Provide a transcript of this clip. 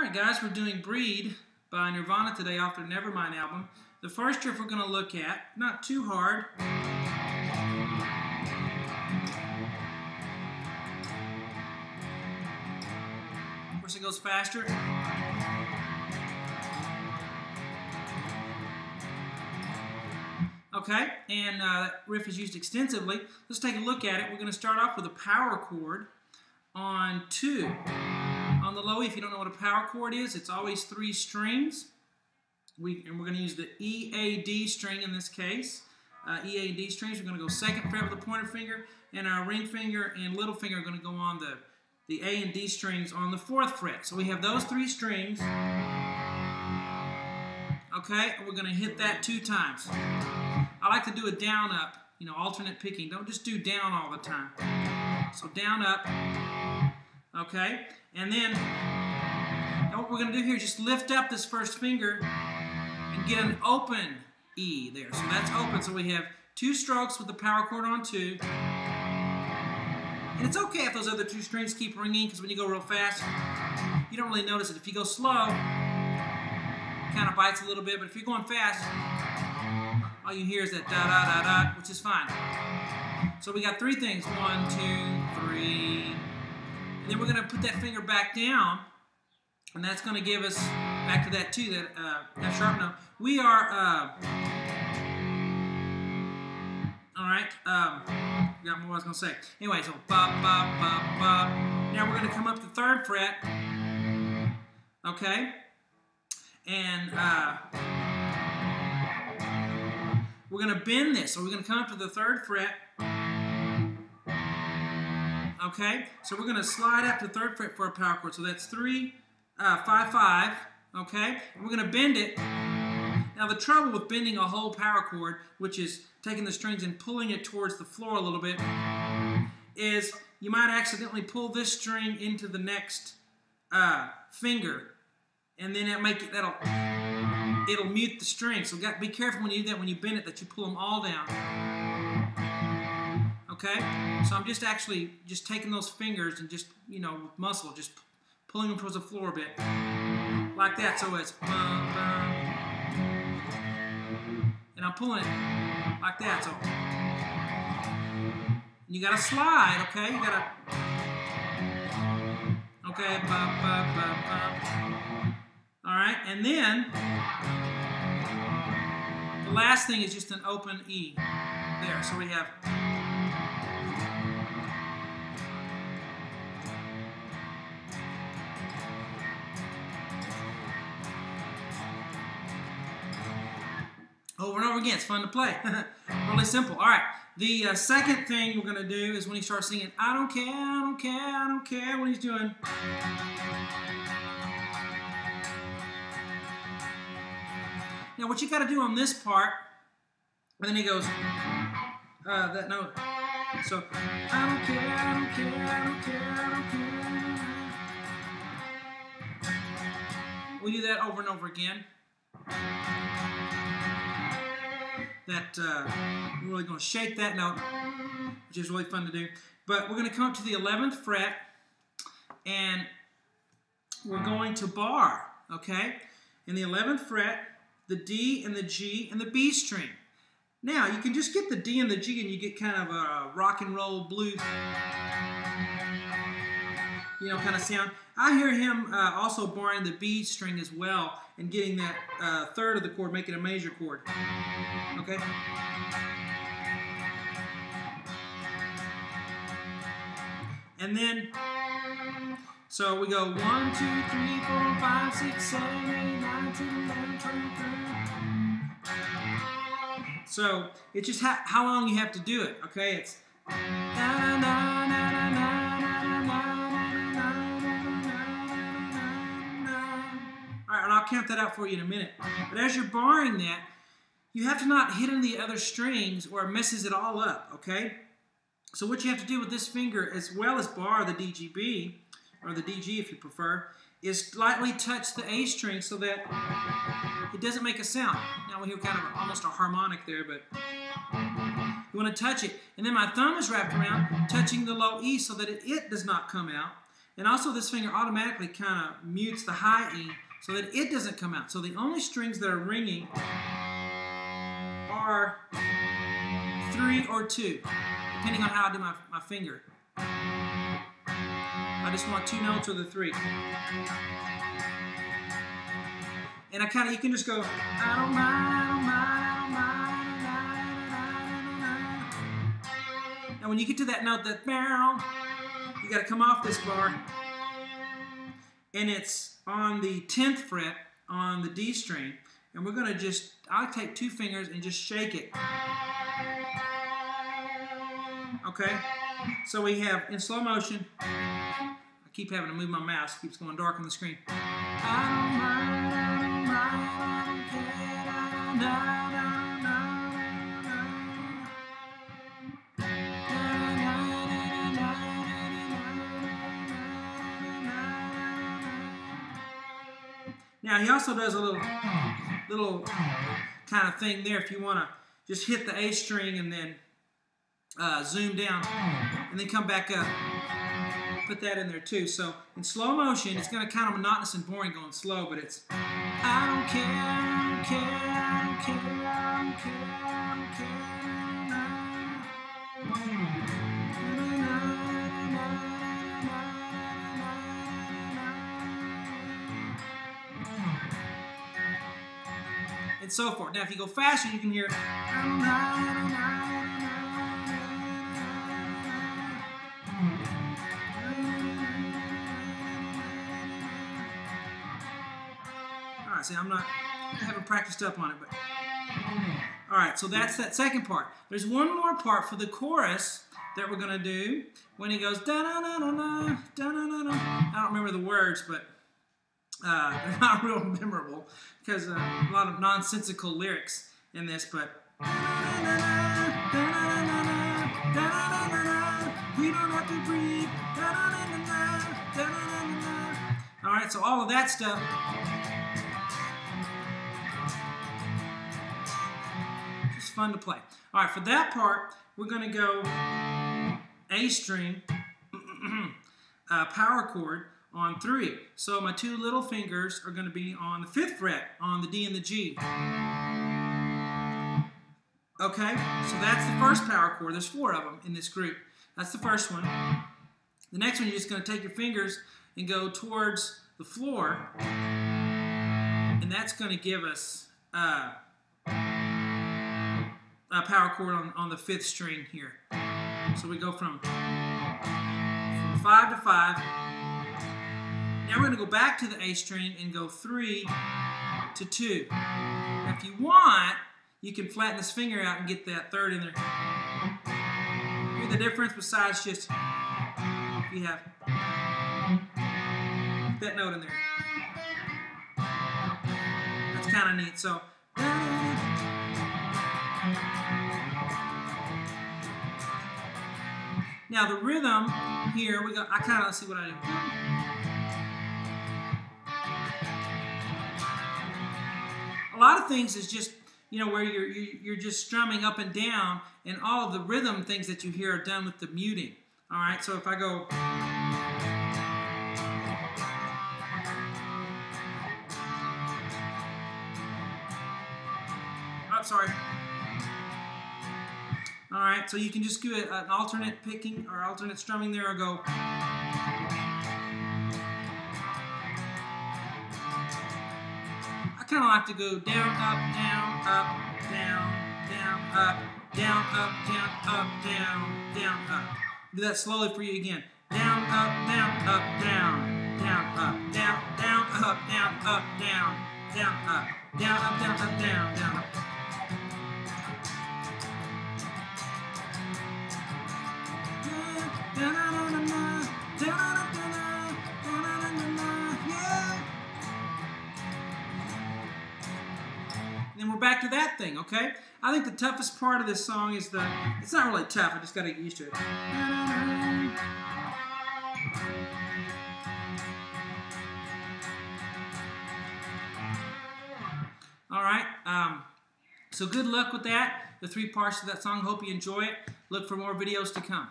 Alright guys, we're doing Breed by Nirvana today off their Nevermind album. The first riff we're going to look at, not too hard. Of course it goes faster. Okay, and that riff is used extensively. Let's take a look at it. We're going to start off with a power chord on 2. On the low E, if you don't know what a power chord is, it's always 3 strings. And we're going to use the E, A, D string in this case. E, A, D strings. We're going to go 2nd fret with the pointer finger, and our ring finger and little finger are going to go on the A and D strings on the 4th fret. So we have those 3 strings. Okay, and we're going to hit that 2 times. I like to do a down up, alternate picking. Don't just do down all the time. So down up. Okay, and then what we're going to do here is just lift up this first finger and get an open E there. So that's open. So we have 2 strokes with the power chord on 2. And it's okay if those other 2 strings keep ringing, because when you go real fast, you don't really notice it. If you go slow, it kind of bites a little bit, but if you're going fast, all you hear is that da-da-da-da, which is fine. So we got 3 things. 1, 2, 3. And then we're going to put that finger back down, and that's going to give us, back to that 2, that sharp note. We are, alright, got more I was going to say. Anyway, so ba, ba, ba, ba. Now we're going to come up the 3rd fret, okay, and we're going to bend this. So we're going to come up to the 3rd fret. Okay, so we're going to slide up to the 3rd fret for a power chord. So that's 3, 5, 5. Okay, and we're going to bend it. Now the trouble with bending a whole power chord, which is taking the strings and pulling it towards the floor a little bit, is you might accidentally pull this string into the next finger, and then it'll mute the string. So be careful when you do that, when you bend it, that you pull them all down. Okay, so I'm just taking those fingers and just, with muscle, just pulling them towards the floor a bit, like that. So it's bum, bum, and I'm pulling it like that. So, and you gotta slide, okay? You gotta, okay, bum, bum, bum, bum. All right, and then the last thing is just an open E there. So we have. Over and over again. It's fun to play. Really simple. All right. The second thing we're going to do is when he starts singing, I don't care, I don't care, I don't care what he's doing. Now what you got to do on this part, and then he goes, that note. So, I don't care, I don't care, I don't care, I don't care. We do that over and over again. We're really going to shake that note, which is really fun to do. But we're going to come up to the 11th fret, and we're going to bar, okay? In the 11th fret, the D and the G and the B string. Now, you can just get the D and the G, and you get kind of a rock and roll blues, kind of sound. I hear him also barring the B string as well, and getting that 3rd of the chord, making a major chord. Okay? And then, so we go 1, 2, 3, 4, 5, 6, 7, 8, 9, 10, 11, 12, 13. So it's just how long you have to do it. Okay? It's Alright, and I'll count that out for you in a minute. But as you're barring that, you have to not hit any other strings or it messes it all up, okay? So what you have to do with this finger, as well as bar the DGB, or the DG if you prefer, is slightly touch the A string so that it doesn't make a sound. Now we hear kind of almost a harmonic there, but you want to touch it. And then my thumb is wrapped around, touching the low E so that it does not come out. And also this finger automatically kind of mutes the high E so that it doesn't come out. So the only strings that are ringing are 3 or 2, depending on how I do my finger. I just want 2 notes or the 3. And you can just go, I don't mind, I don't mind, I don't mind. Now when you get to that note, that barrel, you got to come off this bar, and it's on the 10th fret on the D string, and we're going to I'll take 2 fingers and just shake it. Okay, so we have, in slow motion, I keep having to move my mouse, it keeps going dark on the screen. I don't mind, I don't mind, I don't care, I don't Now he also does a little kind of thing there if you want to just hit the A string and then zoom down and then come back up. Put that in there too. So in slow motion, it's going to kind of monotonous and boring going slow, but it's I don't care, I don't care, I don't care, I don't care, I don't care. And so forth. Now if you go faster, you can hear Alright, see, I haven't practiced up on it, but alright, so that's that second part. There's one more part for the chorus that we're going to do when he goes da-na-na-na-na, da-na-na-na. I don't remember the words, but they're not real memorable because a lot of nonsensical lyrics in this, but we don't have to breathe. Alright, so all of that stuff. Just fun to play. Alright, for that part, we're going to go A string, power chord, on 3. So my 2 little fingers are going to be on the 5th fret on the D and the G. Okay, so that's the first power chord. There's 4 of them in this group. That's the first one. The next one, you're just going to take your fingers and go towards the floor, and that's going to give us a power chord on the 5th string here. So we go from 5 to 5. Now we're going to go back to the A string and go 3 to 2. Now if you want, you can flatten this finger out and get that 3rd in there. Hear the difference besides just if you have that note in there. That's kind of neat. So now the rhythm here, let's see what I do. A lot of things is just, where you're just strumming up and down, and all of the rhythm things that you hear are done with the muting. All right, so if I go, oh, sorry. All right, so you can just do an alternate picking or alternate strumming there, or go. I kind of like to go down, up, down, up, down, down, up, down, up, down, up, down, down, up. Do that slowly for you again. Down, up, down, up, down, down, up, down, down, up, down, up, down, down, up, down, up, down, up, down, down, up. Then we're back to that thing, okay? I think the toughest part of this song is it's not really tough, I just got to get used to it. All right, so good luck with that, the 3 parts of that song. Hope you enjoy it. Look for more videos to come.